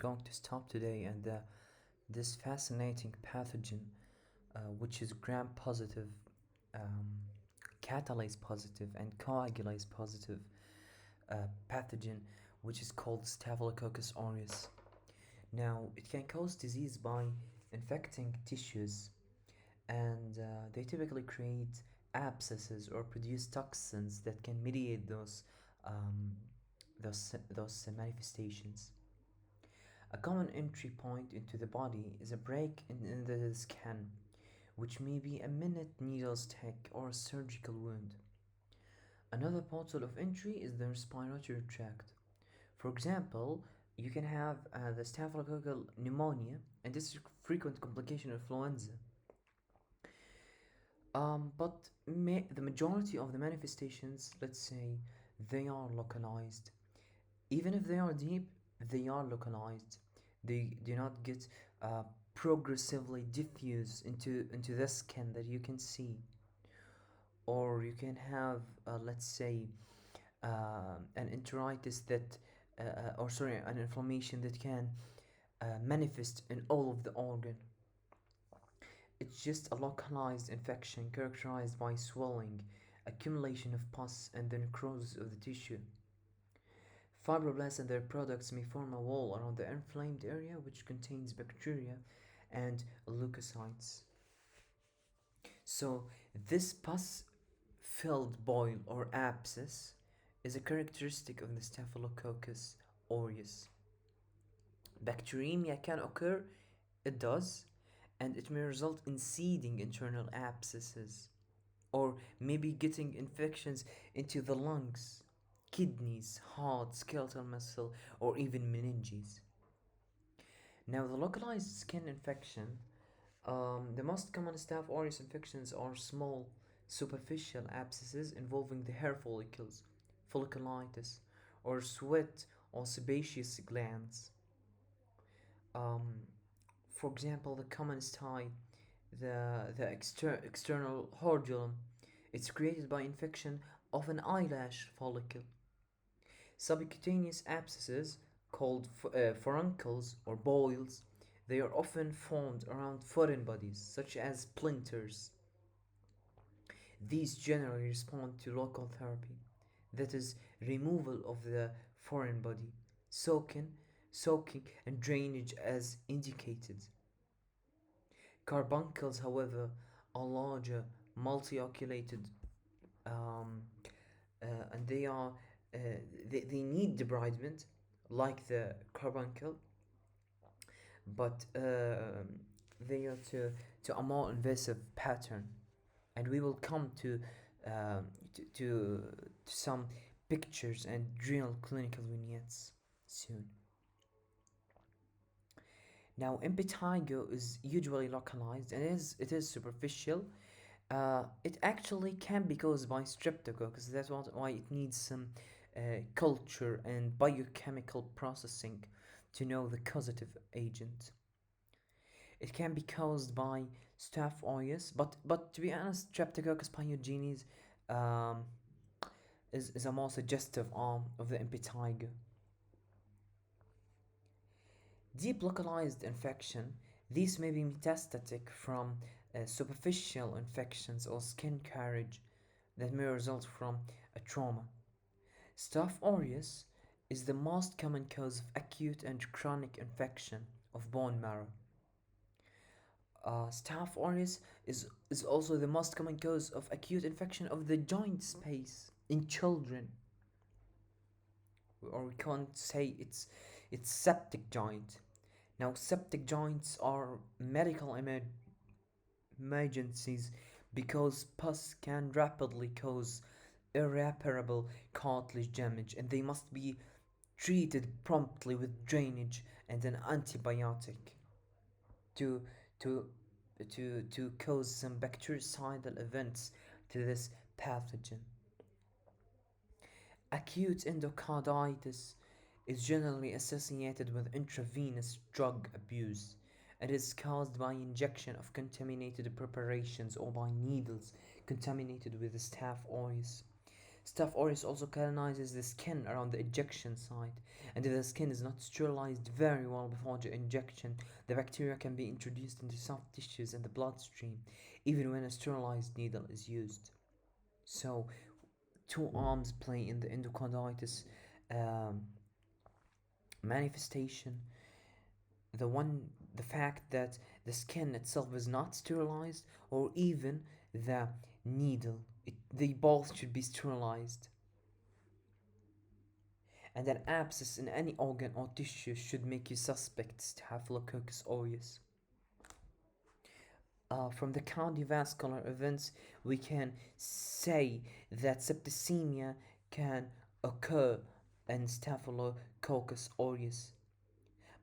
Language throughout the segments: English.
going to stop today and this fascinating pathogen, which is gram positive, um, catalase positive, and coagulase positive pathogen, which is called staphylococcus aureus. Now, it can cause disease by infecting tissues, and they typically create abscesses or produce toxins that can mediate um, those manifestations. A common entry point into the body is a break in the skin, which may be a minute needle stick or a surgical wound. Another portal of entry is the respiratory tract. For example, you can have the staphylococcal pneumonia, and this is a frequent complication of influenza. But the majority of the manifestations, let's say, they are localized. Even if they are deep, they are localized. They do not get uh, progressively diffuse into the skin that you can see. Or you can have, let's say, an enteritis that, or sorry, an inflammation that can manifest in all of the organ. It's just a localized infection characterized by swelling, accumulation of pus, and the necrosis of the tissue. Fibroblasts and their products may form a wall around the inflamed area which contains bacteria and leukocytes. So, this pus filled boil or abscess is a characteristic of the Staphylococcus aureus. Bacteremia can occur, it does, and it may result in seeding internal abscesses or maybe getting infections into the lungs, kidneys, heart, skeletal muscle, or even meninges. Now, the localized skin infection, the most common Staph aureus infections are small, superficial abscesses involving the hair follicles, folliculitis, or sweat or sebaceous glands. Um, for example, the commonest type, the external hordeolum, it's created by infection of an eyelash follicle. Subcutaneous abscesses, called furuncles or boils, they are often formed around foreign bodies, such as splinters. These generally respond to local therapy, that is, removal of the foreign body, soaking, soaking, and drainage as indicated. Carbuncles, however, are larger, multi-oculated, um, and uh, they need debridement, like the carbuncle, but they are to a more invasive pattern, and we will come um, to some pictures and real clinical vignettes soon. Now, impetigo is usually localized and it is superficial. It actually can be caused by streptococcus. Why it needs some culture and biochemical processing to know the causative agent. It can be caused by Staph aureus, but to be honest, Streptococcus pyogenes um, is a more suggestive arm of the impetigo. Deep localized infection, these may be metastatic from superficial infections or skin carriage that may result from a trauma. Staph aureus is the most common cause of acute and chronic infection of bone marrow. Staph aureus is also the most common cause of acute infection of the joint space in children, or we can't say it's septic joint. Now, septic joints are medical emergencies because pus can rapidly cause irreparable cartilage damage, and they must be treated promptly with drainage and an antibiotic to to to cause some bactericidal events to this pathogen. Acute endocarditis is generally associated with intravenous drug abuse and is caused by injection of contaminated preparations or by needles contaminated with Staph aureus. Staph aureus also colonizes the skin around the injection site, and if the skin is not sterilized very well before the injection, the bacteria can be introduced into soft tissues and the bloodstream, even when a sterilized needle is used. So, two arms play in the endocarditis um, manifestation. The fact that the skin itself is not sterilized, or even the needle. They both should be sterilized. And an abscess in any organ or tissue should make you suspect Staphylococcus aureus. From the cardiovascular events, we can say that septicemia can occur in Staphylococcus aureus,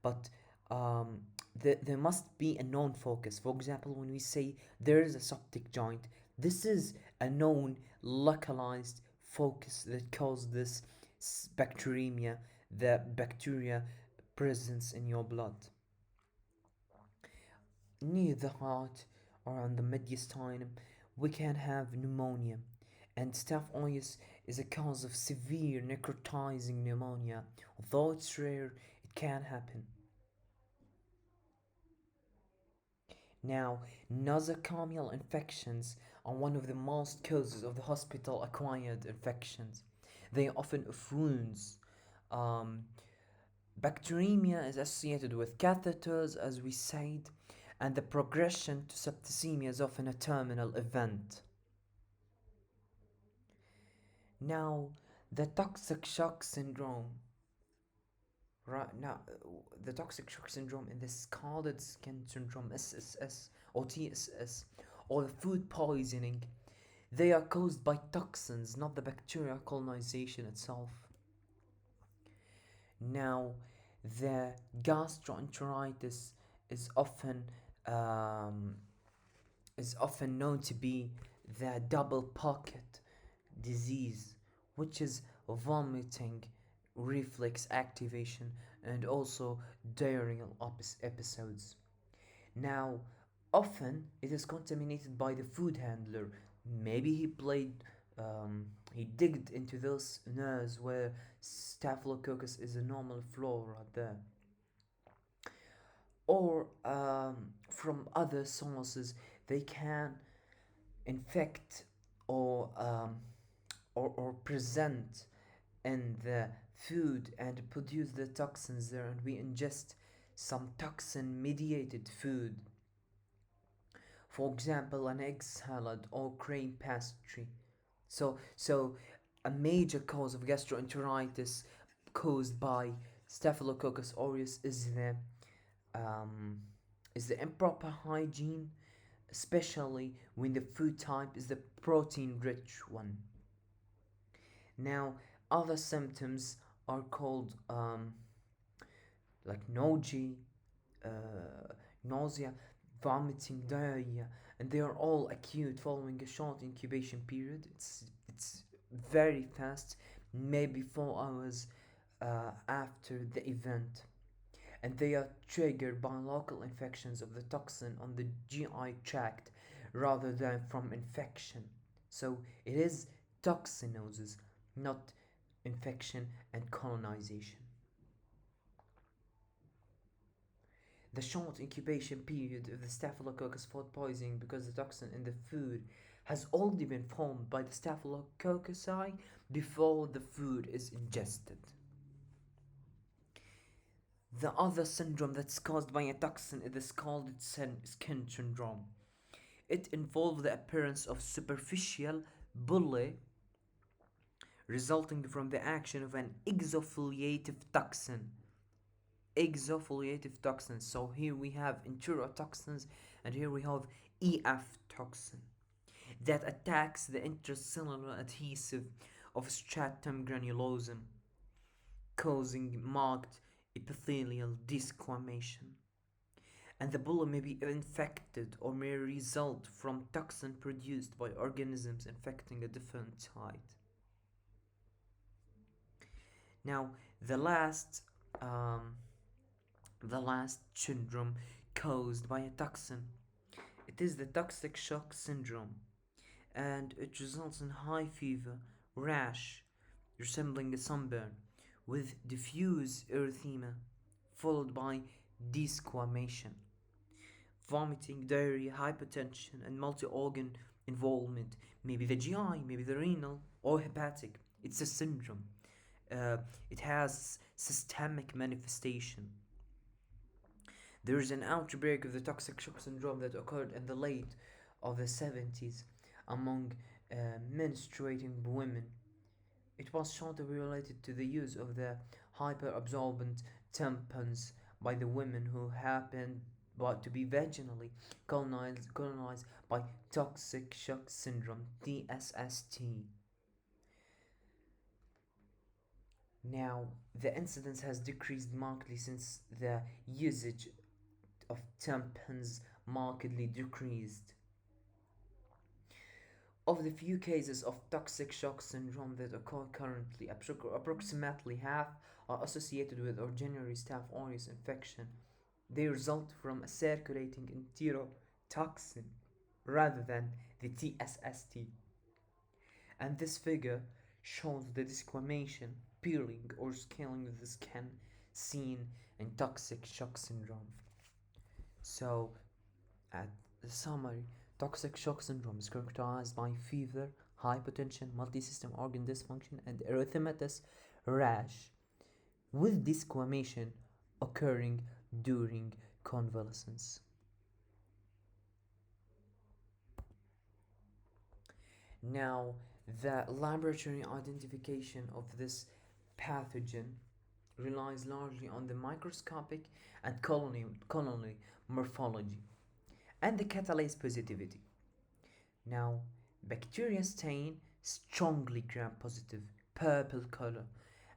but um, there must be a known focus. For example, when we say there is a septic joint, this is a known localized focus that causes this bacteremia, the bacteria presence in your blood. Near the heart or on the mediastinum, we can have pneumonia, and Staph aureus is a cause of severe necrotizing pneumonia. Although it's rare, it can happen. Now, nosocomial infections are one of the most causes of the hospital acquired infections. They are often of wounds. Um, Bacteremia is associated with catheters, as we said, and the progression to septicemia is often a terminal event. Now, the toxic shock syndrome. Right now, the toxic shock syndrome and the scalded skin syndrome (SSS) or TSS, or the food poisoning, they are caused by toxins, not the bacterial colonization itself. Now, the gastroenteritis is often um, is often known to be the double pocket disease, which is vomiting, reflex activation, and also diarrheal episodes. Now, often it is contaminated by the food handler. Maybe he digged into those nerves where Staphylococcus is a normal flora there. Or from other sources, they can infect or or present in the food and produce the toxins there, and we ingest some toxin mediated food, for example an egg salad or cream pastry. So a major cause of gastroenteritis caused by staphylococcus aureus um, is the improper hygiene, especially when the food type is the protein rich one. Now, other symptoms are called like uh, nausea, vomiting, diarrhea, and they are all acute following a short incubation period. It's very fast, maybe 4 hours after the event, and they are triggered by local infections of the toxin on the GI tract rather than from infection. So it is toxinosis, not infection and colonization. The short incubation period of the Staphylococcus food poisoning, because the toxin in the food has already been formed by the Staphylococci before the food is ingested. The other syndrome that's caused by a toxin is the scalded skin syndrome. It involves the appearance of superficial bullae resulting from the action of an exfoliative toxin. So here we have enterotoxins, and here we have EF toxin that attacks the intracellular adhesive of stratum granulosum, causing marked epithelial desquamation. And the bulla may be infected or may result from toxin produced by organisms infecting a different site. Now, the last um, the last syndrome caused by a toxin. It is the toxic shock syndrome, and it results in high fever, rash resembling a sunburn with diffuse erythema followed by desquamation, vomiting, diarrhea, hypertension, and multi organ involvement. Maybe the GI, maybe the renal, or hepatic. It's a syndrome. Uh, it has systemic manifestation. There is an outbreak of the toxic shock syndrome that occurred in the late of the 70s among menstruating women. It was shown to be related to the use of the hyperabsorbent tampons by the women who happened to be vaginally colonized by toxic shock syndrome (TSST). Now, the incidence has decreased markedly since the usage of tampons markedly decreased. Of the few cases of toxic shock syndrome that occur currently, approximately half are associated with ordinary Staph aureus infection. They result from a circulating enterotoxin rather than the TSST. And this figure shows the desquamation, peeling, or scaling of the skin seen in toxic shock syndrome. So, at the summary, toxic shock syndrome is characterized by fever, hypotension, multi-system organ dysfunction, and erythematous rash, with desquamation occurring during convalescence. Now, the laboratory identification of this pathogen relies largely on the microscopic and colony morphology and the catalase positivity. Now, bacteria stain strongly gram-positive purple color,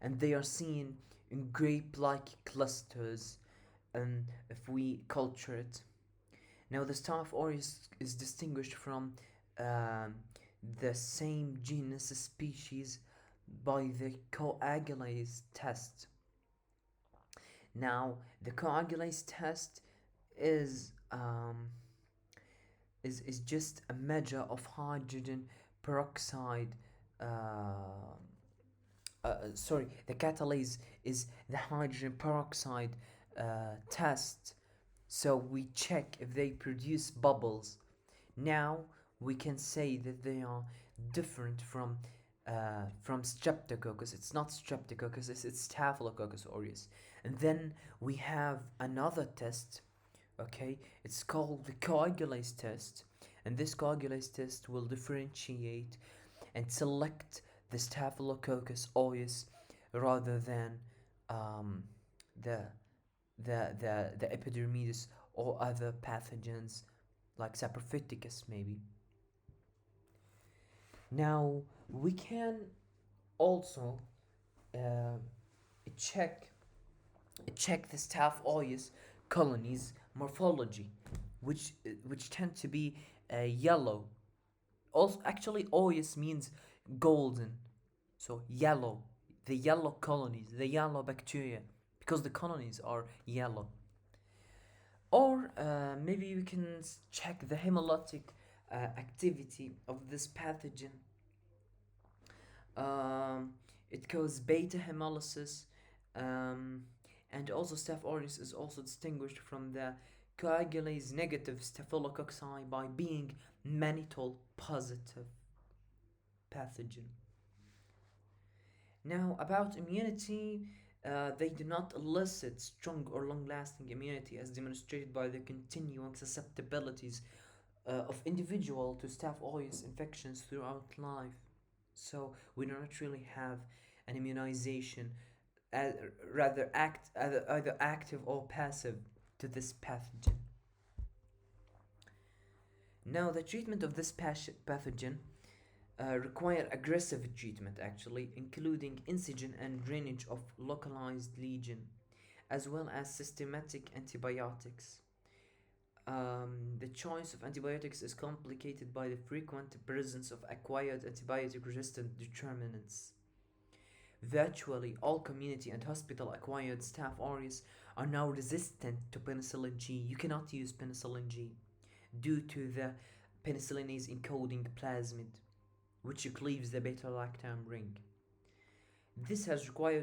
and they are seen in grape-like clusters if we culture it. Now, the Staph aureus is distinguished from um, the same genus species by the coagulase test. Now, the coagulase test is um, is just a measure of hydrogen peroxide. Sorry, the catalase is the hydrogen peroxide test. So we check if they produce bubbles. Now we can say that they are different from streptococcus. It's not streptococcus, it's staphylococcus aureus. And then we have another test. Okay, it's called the coagulase test, and this coagulase test will differentiate and select the staphylococcus aureus rather than um, the the epidermidis or other pathogens like saprophyticus maybe. Now we can also uh, check check the Staph aureus colonies morphology, which tend to be yellow. Also, actually, aureus means golden, so yellow. The yellow colonies, the yellow bacteria, because the colonies are yellow. Or maybe we can check the hemolytic activity of this pathogen. Um, it causes beta hemolysis, um, and also Staph aureus is also distinguished from the coagulase negative staphylococci by being mannitol positive pathogen. Now, about immunity, they do not elicit strong or long lasting immunity as demonstrated by the continuing susceptibilities of individual to Staph aureus infections throughout life. So we do not really have an immunization, uh, either active or passive to this pathogen. Now, the treatment of this pathogen require aggressive treatment actually, including incision and drainage of localized lesion, as well as systematic antibiotics. The choice of antibiotics is complicated by the frequent presence of acquired antibiotic resistant determinants. Virtually all community and hospital acquired Staph aureus are now resistant to penicillin G. You cannot use penicillin G due to the penicillinase encoding plasmid, which cleaves the beta lactam ring. This has required